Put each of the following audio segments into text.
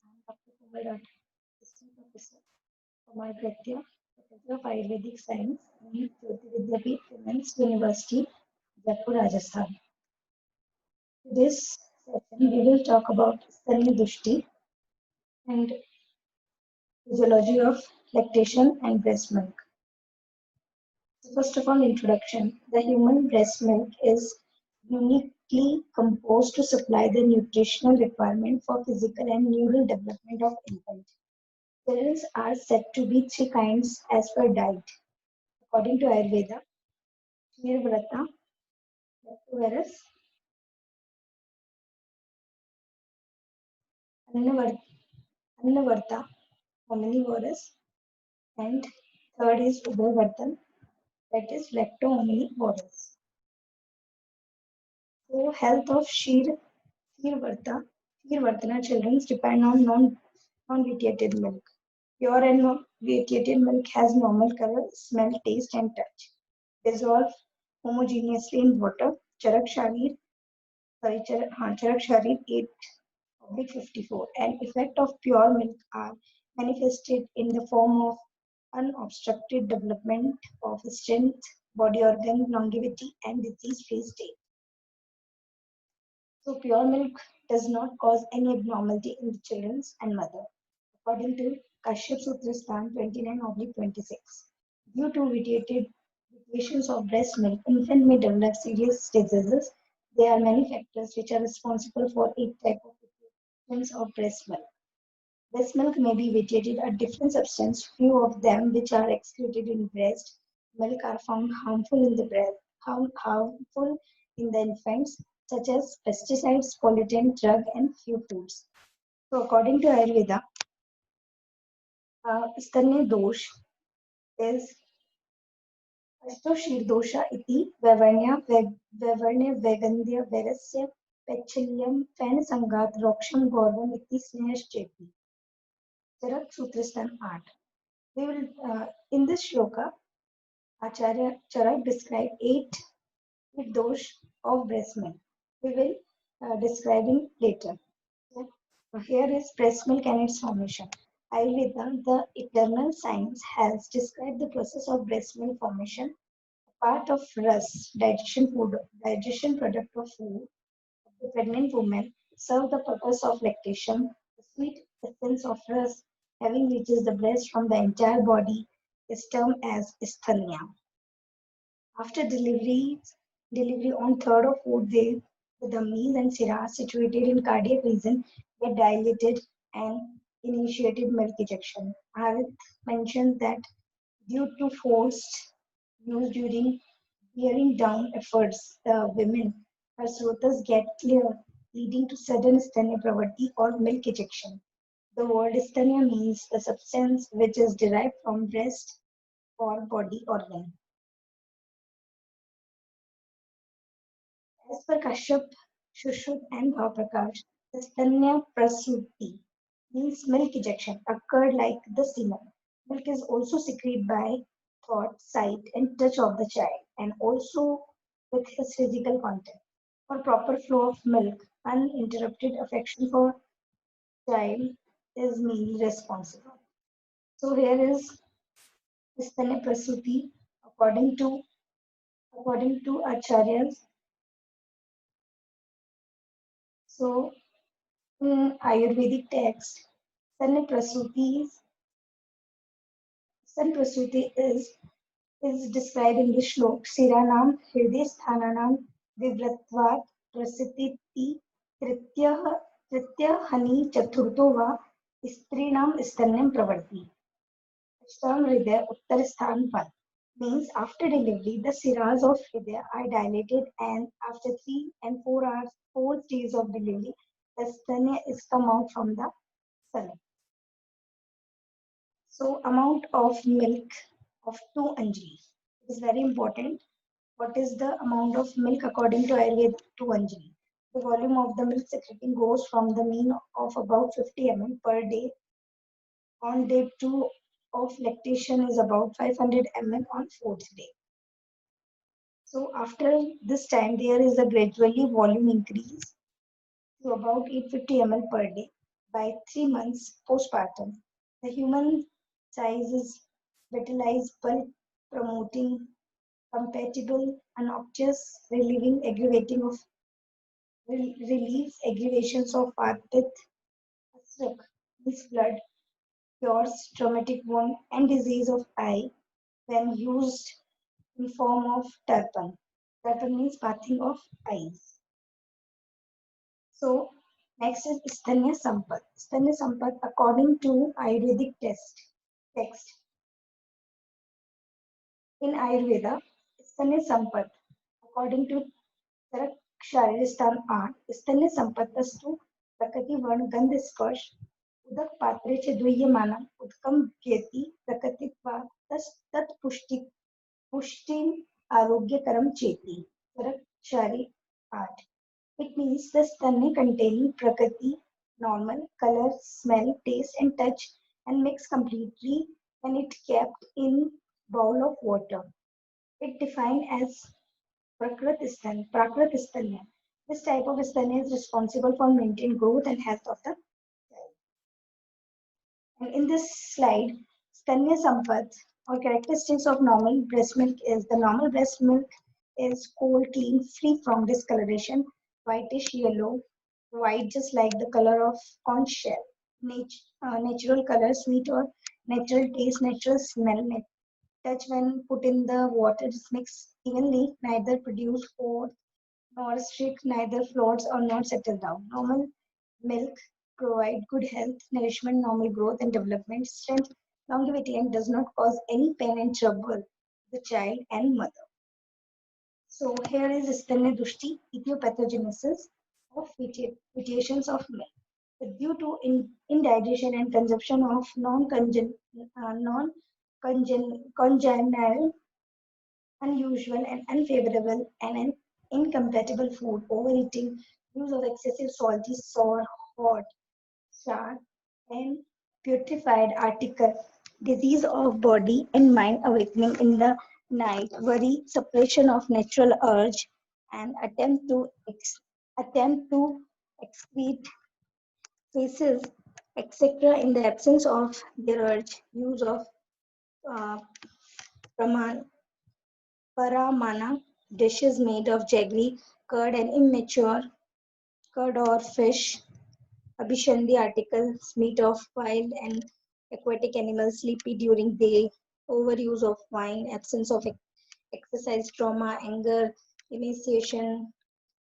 I'm Dr. Komal, Assistant Professor Kumar Pratya, Professor of Ayurvedic Science, in Jyoti Vidyapeeth Women's University, Jaipur, Rajasthan. Today's session we will talk about Stanya Dushti and physiology of lactation and breast milk. So first of all, introduction. The human breast milk is uniquely composed to supply the nutritional requirement for physical and neural development of infant. Cereals are said to be three kinds as per diet. According to Ayurveda, Nirvrata, Lactoverous, Annavar- Annavarta, Omnivorous, and third is Udayvartan, that is Lacto-Omnivorous. So, health of Kheervartana children depend on non-vitiated milk. Pure and non-vitiated milk has normal color, smell, taste, and touch. Dissolve homogeneously in water. Charak Sharir 8/54 and effect of pure milk are manifested in the form of unobstructed development of strength, body organ longevity, and disease-free state. So pure milk does not cause any abnormality in the children and mother. According to Kashyap Sutrastan 29/26. Due to vitiations of breast milk, infant may develop serious diseases. There are many factors which are responsible for each type of vitiations of breast milk. Breast milk may be vitiated a different substance. Few of them which are excreted in breast milk are found harmful in the breast, harmful in the infants, such as pesticides, pollutant, drug, and few foods. So, according to Ayurveda, Stanya dosh is अष्टोषिर्दोष इति वैवर्ण्य वैरस्य पैच्छल्यं फैनसंघात रोक्षं गौरवम् इति स्नेहश्चेति. Charak Sutrastan 8. We will in this shloka, Acharya Charak describe eight dosh of breast milk. We will describing later. So, here is breast milk and its formation. Ayurveda, the eternal science, has described the process of breast milk formation. Part of RAS, digestion product of food, of the pregnant woman, serve the purpose of lactation. The sweet essence of RAS, having reaches the breast from the entire body, is termed as sthanya. After delivery on third or fourth day, the dummies and sira situated in cardiac region get dilated and initiated milk ejection. Harith mentioned that due to forced use during bearing down efforts, the women, her srotas get clear, leading to sudden stanya pravati or milk ejection. The word stanya means the substance which is derived from breast or body organ. As per Kashyap, Shushruta and Bhavaprakash, the stanya prasuti means milk ejection occurred like the semen. Milk is also secreted by thought, sight, and touch of the child, and also with his physical contact. For proper flow of milk, uninterrupted affection for child is mainly responsible. So here is Stanya Prasuti according to Acharyas. So in Ayurvedic text, Stanya Prasuti is described in the shlok. Siranam Hriday Sthananam Vivratvat Prasititi Tritya Hani Chaturto Va Strinam Stanyam Pravarti. Ashtam Hridaya Uttar Sthan Vat means after delivery, the siras of Hridaya are dilated, and after 3 and 4 hours, 4 days of delivery, the stanya is come out from the stomach. So, amount of milk of 2 Anjali is very important. What is the amount of milk according to Ayurveda? 2 Anjali. The volume of the milk secreting goes from the mean of about 50 ml per day. On day 2 of lactation is about 500 ml on fourth day. So after this time, there is a gradually volume increase to about 850 ml per day. by 3 months postpartum. The human size is vitalized, bulk promoting, compatible, noxious, relieving, aggravating of relieves aggravations of arthritis, means blood, cures traumatic wound and disease of eye when used in form of tarpan. Tarpan means bathing of eyes. So next is Stanya Sampat. Stanya Sampat, according to Ayurvedic text in Ayurveda, Stanya Sampat, according to Tarak Shariristhan art, स्तन्य संपत्तस्तु प्रकृति वर्ण गंध स्पर्श उदक पात्रे च दुह्यमानम उत्कम व्यति प्रकृतित्वा तत्पुष्टि पुष्टिम आरोग्यकरम चेति Tarak Shari art. It means the stannya containing prakriti, normal, color, smell, taste and touch and mix completely when it kept in bowl of water. It defined as Prakrit Stanya. This type of stanya is responsible for maintaining growth and health of the child. And in this slide, Stanya Sampat or characteristics of normal breast milk is the normal breast milk is cold, clean, free from discoloration, whitish yellow, white just like the color of conch shell. Natural color, sweet or natural taste, natural smell, touch when put in the water is mixed evenly, neither produce foam nor strict, neither floats or not settle down. Normal milk provide good health, nourishment, normal growth and development, strength, longevity, and does not cause any pain and trouble to the child and mother. So here is Stanya Dushti, etiopathogenesis of vitiations of milk. Due to indigestion and consumption of non-congenial unusual and unfavorable and an incompatible food, overeating, use of excessive salty, sour, hot, sour, and putrefied article, disease of body and mind awakening in the night, worry, suppression of natural urge, and attempt to excrete faces, etc. in the absence of their urge, use of uh, praman, paramana, dishes made of jaggery, curd and immature curd or fish, abhishandi articles, meat of wild and aquatic animals, sleepy during day, overuse of wine, absence of exercise, trauma, anger, emaciation.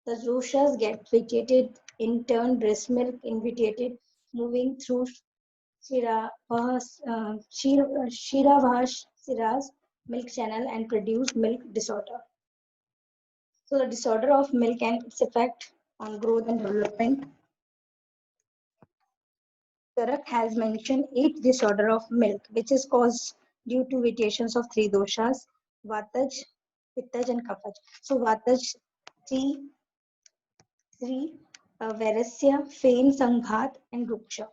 The doshas get vitiated, in turn breast milk invitiated, moving through Shiravas, Shiras, milk channel and produce milk disorder. So the disorder of milk and its effect on growth and development. Tarak has mentioned 8 disorder of milk, which is caused due to variations of 3 doshas, Vataj, Pittaj and Kapaj. So Vataj 3, 3 Vairasya, Fain, Sanghat and Ruksha.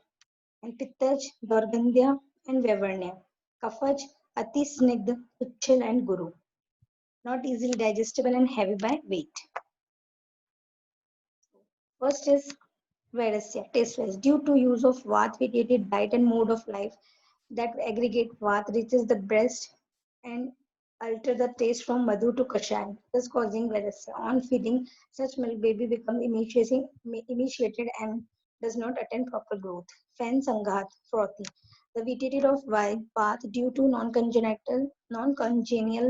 And Pittaj, Dorgandhya and Vavarnya. Kafaj, Ati Snigdha, Uchil and Guru. Not easily digestible and heavy by weight. First is Vairasya, taste-wise. Due to use of Vat-vitiated diet and mode of life, that aggregate Vat reaches the breast and alter the taste from Madhu to Kashan, thus causing Vairasya. On feeding, such milk baby becomes emaciated and does not attain proper growth. Fan Sanghat, frothy. The vitiated of wild path due to non-congenial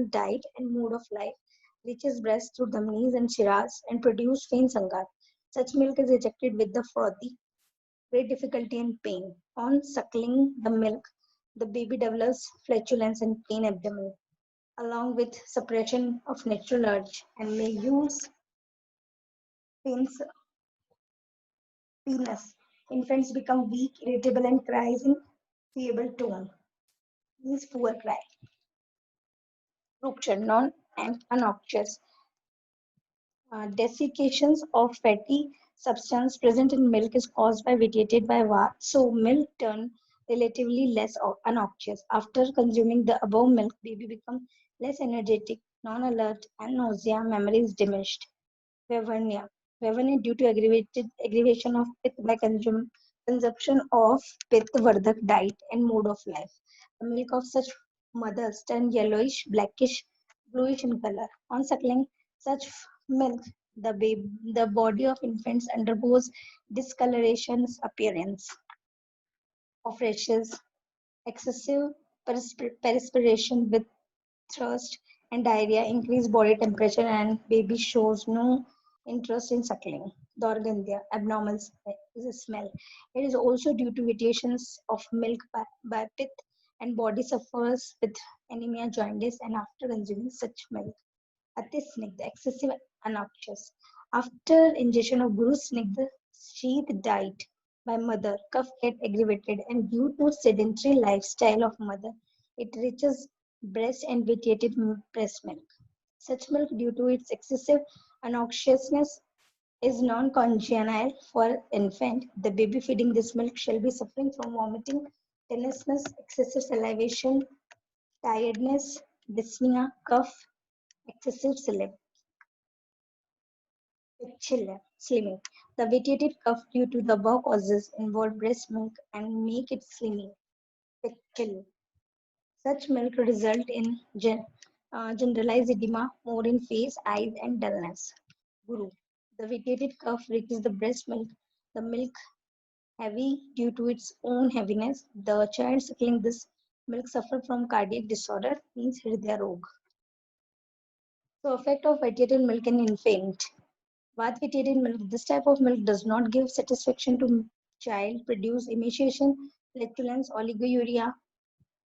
diet and mode of life reaches breast through dhamnis and shiras and produce faint sangat. Such milk is ejected with the frothy, great difficulty and pain. On suckling the milk, the baby develops flatulence and pain abdomen, along with suppression of natural urge and may use pains, penis. Infants become weak, irritable, and cries in feeble tone. Means poor cry. Rupture, non and unnoxious. Desiccations of fatty substance present in milk is caused by vitiated by Vat, so milk turn relatively less unnoxious. After consuming the above milk, baby become less energetic, non-alert, and nausea, memory is diminished. Vavarnia. Vavarnia due to aggravation of pith by consumption of Pitta-vardhak diet and mode of life. The milk of such mothers turn yellowish, blackish, bluish in color. On suckling such milk, the body of infants undergoes discoloration, appearance of rashes, excessive perspiration with thirst and diarrhea, increased body temperature, and baby shows no interest in suckling. Dorgandhia, abnormal smell. It is also due to variations of milk by pith, and body suffers with anemia, jaundice, and after consuming such milk. Ati snigdha, excessive obnoxious. After ingestion of Guru Snigdha sheath diet by mother, cough get aggravated, and due to sedentary lifestyle of mother, it reaches breast and vitiated breast milk. Such milk, due to its excessive obnoxiousness, is non-congenial for infant. The baby feeding this milk shall be suffering from vomiting, tenuousness, excessive salivation, tiredness, dyspnea, cough, excessive slimming. The vitiated cough due to the above causes involve breast milk and make it slimming. Picture. Such milk result in generalized edema, more in face, eyes, and dullness. Guru. The vitiated cough reaches the breast milk. The milk heavy due to its own heaviness. The child suckling this milk suffer from cardiac disorder, means Hridaya Rog. So effect of vitiated milk in infant. Vitiated milk. This type of milk does not give satisfaction to child, produce emaciation, flatulence, oliguria,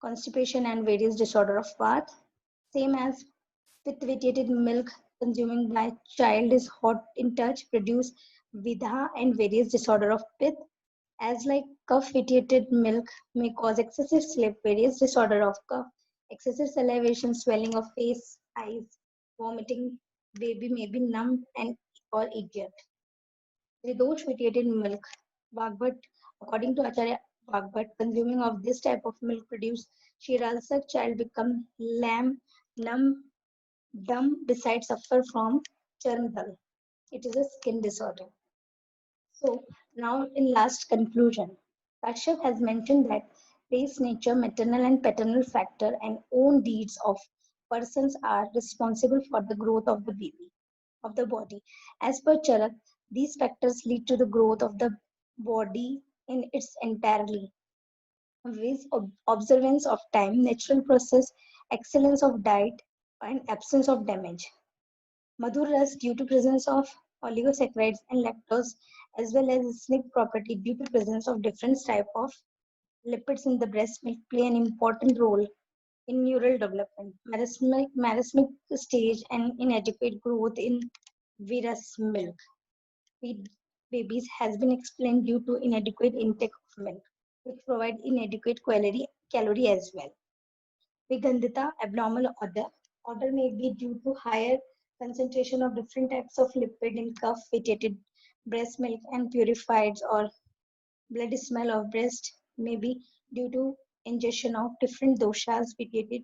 constipation, and various disorder of bath. Same as with vitiated milk consuming by child is hot in touch, produce vidha and various disorder of pith. As like cough, vitiated milk may cause excessive sleep, various disorder of cough, excessive salivation, swelling of face, eyes, vomiting, baby may be numb and or idiot. Tridosh vitiated milk, Bhagavad, according to Acharya Bhagavad, consuming of this type of milk produce Shiralsak child become lamb, numb, dumb, besides suffer from Charmdal. It is a skin disorder. So now in last conclusion, Kashyap has mentioned that race, nature, maternal and paternal factor and own deeds of persons are responsible for the growth of the baby, of the body. As per Charak, these factors lead to the growth of the body in its entirely. With observance of time, natural process, excellence of diet, and absence of damage. Madhur Ras, due to presence of oligosaccharides and lactose, as well as SNP property due to presence of different type of lipids in the breast milk, play an important role in neural development, marasmic stage, and inadequate growth in virus milk. Feed babies has been explained due to inadequate intake of milk, which provide inadequate calorie as well. Vigandhita, abnormal odor may be due to higher concentration of different types of lipid in cough, vitiated breast milk, and purified or bloody smell of breast may be due to ingestion of different doshas, vitiated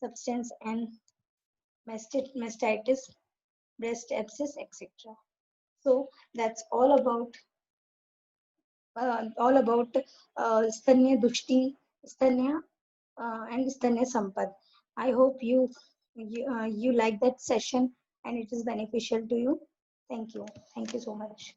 substance, and mastitis, breast abscess, etc. So that's all about Stanya Dushti, Stanya and Stanya Sampad. I hope you like that session and it is beneficial to you. Thank you. Thank you so much.